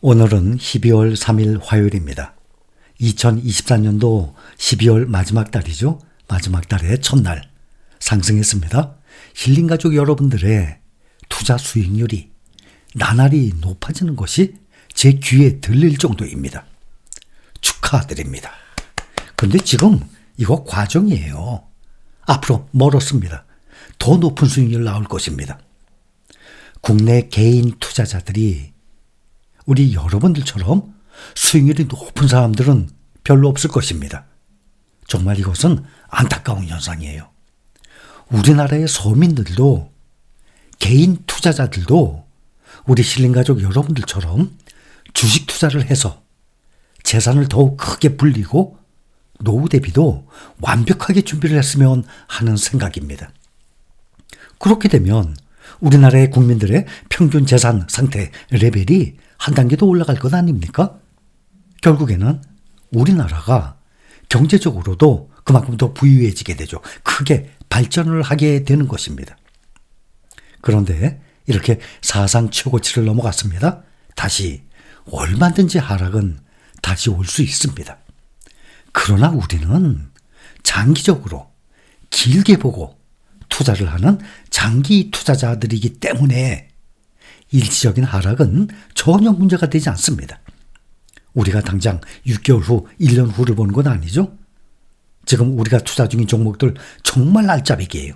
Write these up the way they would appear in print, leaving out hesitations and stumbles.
오늘은 12월 3일 화요일입니다. 2024년도 12월 마지막 달이죠. 마지막 달의 첫날 상승했습니다. 힐링가족 여러분들의 투자 수익률이 나날이 높아지는 것이 제 귀에 들릴 정도입니다. 축하드립니다. 그런데 지금 이거 과정이에요. 앞으로 멀었습니다. 더 높은 수익률 나올 것입니다. 국내 개인 투자자들이 우리 여러분들처럼 수익률이 높은 사람들은 별로 없을 것입니다. 정말 이것은 안타까운 현상이에요. 우리나라의 서민들도 개인 투자자들도 우리 힐링가족 여러분들처럼 주식 투자를 해서 재산을 더욱 크게 불리고 노후 대비도 완벽하게 준비를 했으면 하는 생각입니다. 그렇게 되면 우리나라의 국민들의 평균 재산 상태 레벨이 한 단계 더 올라갈 것 아닙니까? 결국에는 우리나라가 경제적으로도 그만큼 더 부유해지게 되죠. 크게 발전을 하게 되는 것입니다. 그런데 이렇게 사상 최고치를 넘어갔습니다. 다시 얼마든지 하락은 다시 올 수 있습니다. 그러나 우리는 장기적으로 길게 보고 투자를 하는 장기 투자자들이기 때문에 일시적인 하락은 전혀 문제가 되지 않습니다. 우리가 당장 6개월 후, 1년 후를 보는 건 아니죠. 지금 우리가 투자 중인 종목들 정말 알짜배기예요.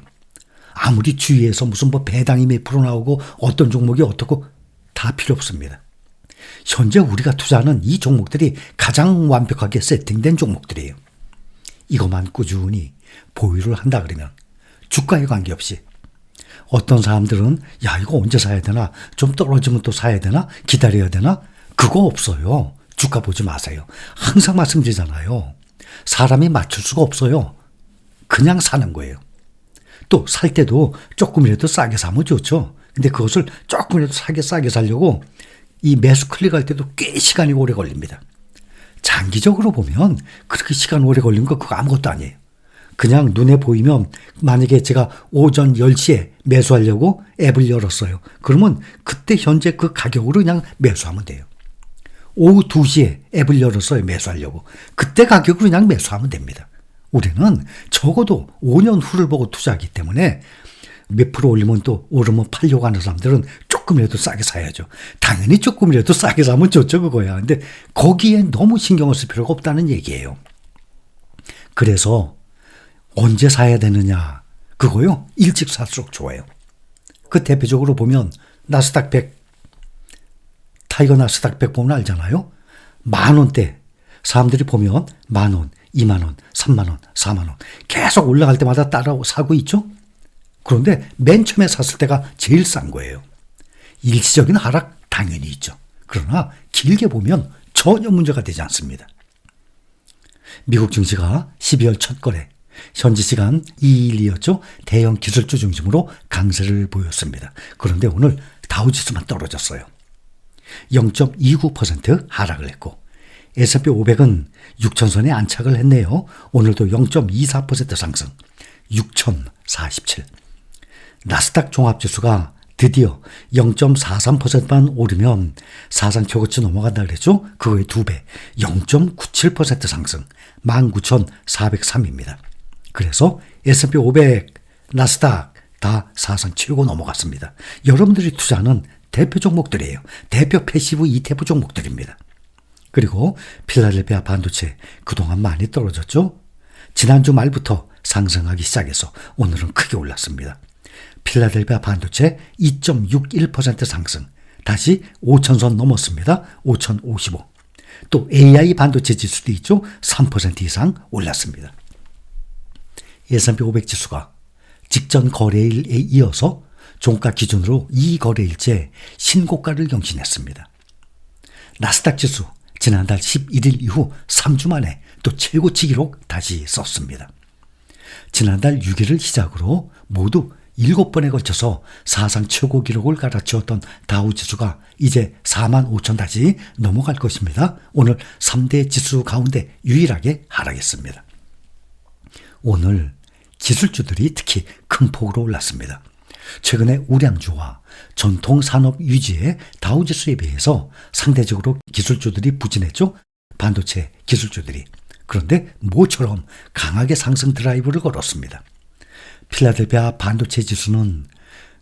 아무리 주위에서 무슨 배당이 몇 프로 나오고 어떤 종목이 어떻고 다 필요 없습니다. 현재 우리가 투자하는 이 종목들이 가장 완벽하게 세팅된 종목들이에요. 이것만 꾸준히 보유를 한다 그러면 주가에 관계없이 어떤 사람들은 야 이거 언제 사야 되나, 좀 떨어지면 또 사야 되나, 기다려야 되나, 그거 없어요. 주가 보지 마세요. 항상 말씀드리잖아요. 사람이 맞출 수가 없어요. 그냥 사는 거예요. 또 살 때도 조금이라도 싸게 사면 좋죠. 근데 그것을 조금이라도 싸게 사려고 이 매수 클릭할 때도 꽤 시간이 오래 걸립니다. 장기적으로 보면 그렇게 시간 오래 걸린 거 그거 아무것도 아니에요. 그냥 눈에 보이면 만약에 제가 오전 10시에 매수하려고 앱을 열었어요. 그러면 그때 현재 그 가격으로 그냥 매수하면 돼요. 오후 2시에 앱을 열었어요. 매수하려고. 그때 가격으로 그냥 매수하면 됩니다. 우리는 적어도 5년 후를 보고 투자하기 때문에 몇 프로 올리면 또 오르면 팔려고 하는 사람들은 조금이라도 싸게 사야죠. 당연히 조금이라도 싸게 사면 좋죠, 그거야. 근데 거기에 너무 신경을 쓸 필요가 없다는 얘기예요. 그래서 언제 사야 되느냐, 그거요, 일찍 살수록 좋아요. 그 대표적으로 보면 나스닥 100, 타이거 나스닥 100 보면 알잖아요. 10,000원대 사람들이 보면 10,000원, 20,000원, 30,000원, 40,000원 계속 올라갈 때마다 따라 사고 있죠. 그런데 맨 처음에 샀을 때가 제일 싼 거예요. 일시적인 하락 당연히 있죠. 그러나 길게 보면 전혀 문제가 되지 않습니다. 미국 증시가 12월 첫 거래, 현지 시간 2일이었죠. 대형 기술주 중심으로 강세를 보였습니다. 그런데 오늘 다우지수만 떨어졌어요. 0.29% 하락을 했고 S&P 500은 6,000선에 안착을 했네요. 오늘도 0.24% 상승, 6,047. 나스닥 종합지수가 드디어 0.43%만 오르면 사상 최고치 넘어간다 그랬죠? 그거의 2배, 0.97% 상승, 19,403입니다. 그래서 S&P 500, 나스닥 다 사상 최고 넘어갔습니다. 여러분들이 투자하는 대표 종목들이에요. 대표 패시브 ETF 종목들입니다. 그리고 필라델피아 반도체 그동안 많이 떨어졌죠? 지난주 말부터 상승하기 시작해서 오늘은 크게 올랐습니다. 필라델피아 반도체 2.61% 상승, 다시 5,000선 넘었습니다. 5,055. 또 AI 반도체 지수도 있죠? 3% 이상 올랐습니다. S&P 500 지수가 직전 거래일에 이어서 종가 기준으로 이 거래일째 신고가를 경신했습니다. 나스닥 지수 지난달 11일 이후 3주 만에 또 최고치 기록 다시 썼습니다. 지난달 6일을 시작으로 모두 7번에 걸쳐서 사상 최고 기록을 갈아치웠던 다우지수가 이제 45,000 다시 넘어갈 것입니다. 오늘 3대 지수 가운데 유일하게 하락했습니다. 오늘 기술주들이 특히 큰 폭으로 올랐습니다. 최근에 우량주와 전통 산업 유지의 다우지수에 비해서 상대적으로 기술주들이 부진했죠. 반도체 기술주들이. 그런데 모처럼 강하게 상승 드라이브를 걸었습니다. 필라델피아 반도체 지수는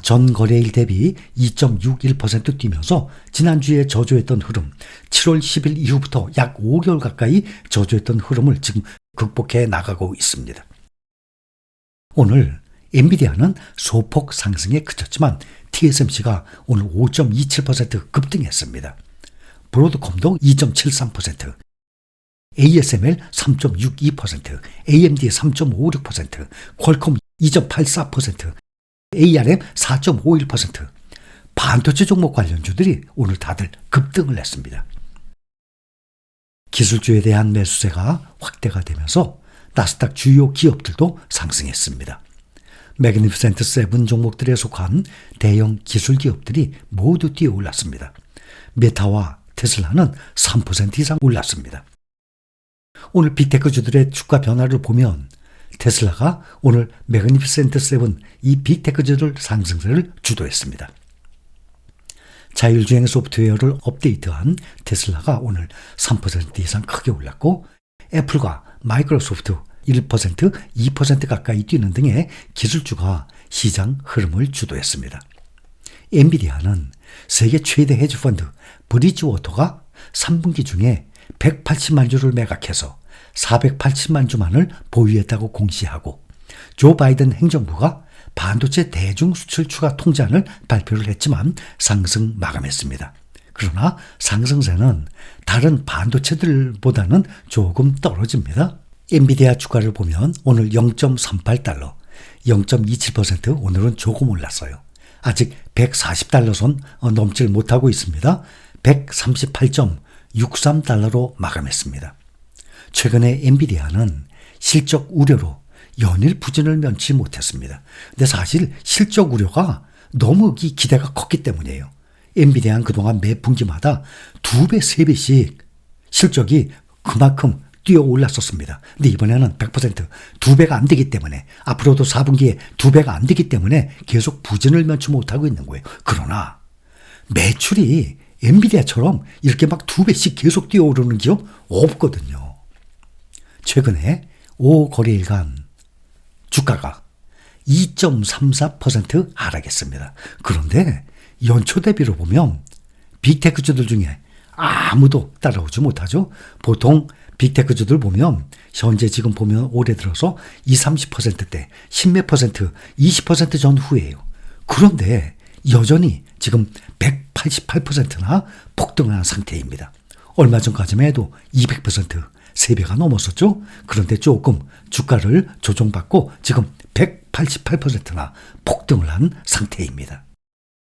전 거래일 대비 2.61% 뛰면서 지난주에 저조했던 흐름, 7월 10일 이후부터 약 5개월 가까이 저조했던 흐름을 지금 극복해 나가고 있습니다. 오늘 엔비디아는 소폭 상승에 그쳤지만 TSMC가 오늘 5.27% 급등했습니다. 브로드콤도 2.73%, ASML 3.62%, AMD 3.56%, 퀄컴 2.84%, ARM 4.51%, 반도체 종목 관련주들이 오늘 다들 급등을 했습니다. 기술주에 대한 매수세가 확대가 되면서 나스닥 주요 기업들도 상승했습니다. 매그니피센트 세븐 종목들에 속한 대형 기술 기업들이 모두 뛰어올랐습니다. 메타와 테슬라는 3% 이상 올랐습니다. 오늘 빅테크주들의 주가 변화를 보면 테슬라가 오늘 매그니피센트 세븐 이 빅테크주들 상승세를 주도했습니다. 자율주행 소프트웨어를 업데이트한 테슬라가 오늘 3% 이상 크게 올랐고 애플과 마이크로소프트 1%, 2% 가까이 뛰는 등의 기술주가 시장 흐름을 주도했습니다. 엔비디아는 세계 최대 헤지펀드 브리지워터가 3분기 중에 180만 주를 매각해서 480만 주만을 보유했다고 공시하고 조 바이든 행정부가 반도체 대중 수출 추가 통제안을 발표를 했지만 상승 마감했습니다. 그러나 상승세는 다른 반도체들보다는 조금 떨어집니다. 엔비디아 주가를 보면 오늘 0.38달러, 0.27% 오늘은 조금 올랐어요. 아직 140달러 선 넘질 못하고 있습니다. 138.63달러로 마감했습니다. 최근에 엔비디아는 실적 우려로 연일 부진을 면치 못했습니다. 근데 사실 실적 우려가 너무 기대가 컸기 때문이에요. 엔비디아는 그동안 매 분기마다 2배, 3배씩 실적이 그만큼 뛰어 올랐었습니다. 근데 이번에는 100% 2배가 안 되기 때문에 앞으로도 4분기에 2배가 안 되기 때문에 계속 부진을 면치 못하고 있는 거예요. 그러나 매출이 엔비디아처럼 이렇게 막 2배씩 계속 뛰어오르는 기업 없거든요. 최근에 5거래일간 주가가 2.34% 하락했습니다. 그런데 연초 대비로 보면 빅테크주들 중에 아무도 따라오지 못하죠. 보통 빅테크주들 보면 현재 지금 보면 올해 들어서 20, 30%대 10몇 %, 20% 전후예요. 그런데 여전히 지금 188%나 폭등한 상태입니다. 얼마 전까지만 해도 200%, 3배가 넘었었죠. 그런데 조금 주가를 조정받고 지금 188%나 폭등을 한 상태입니다.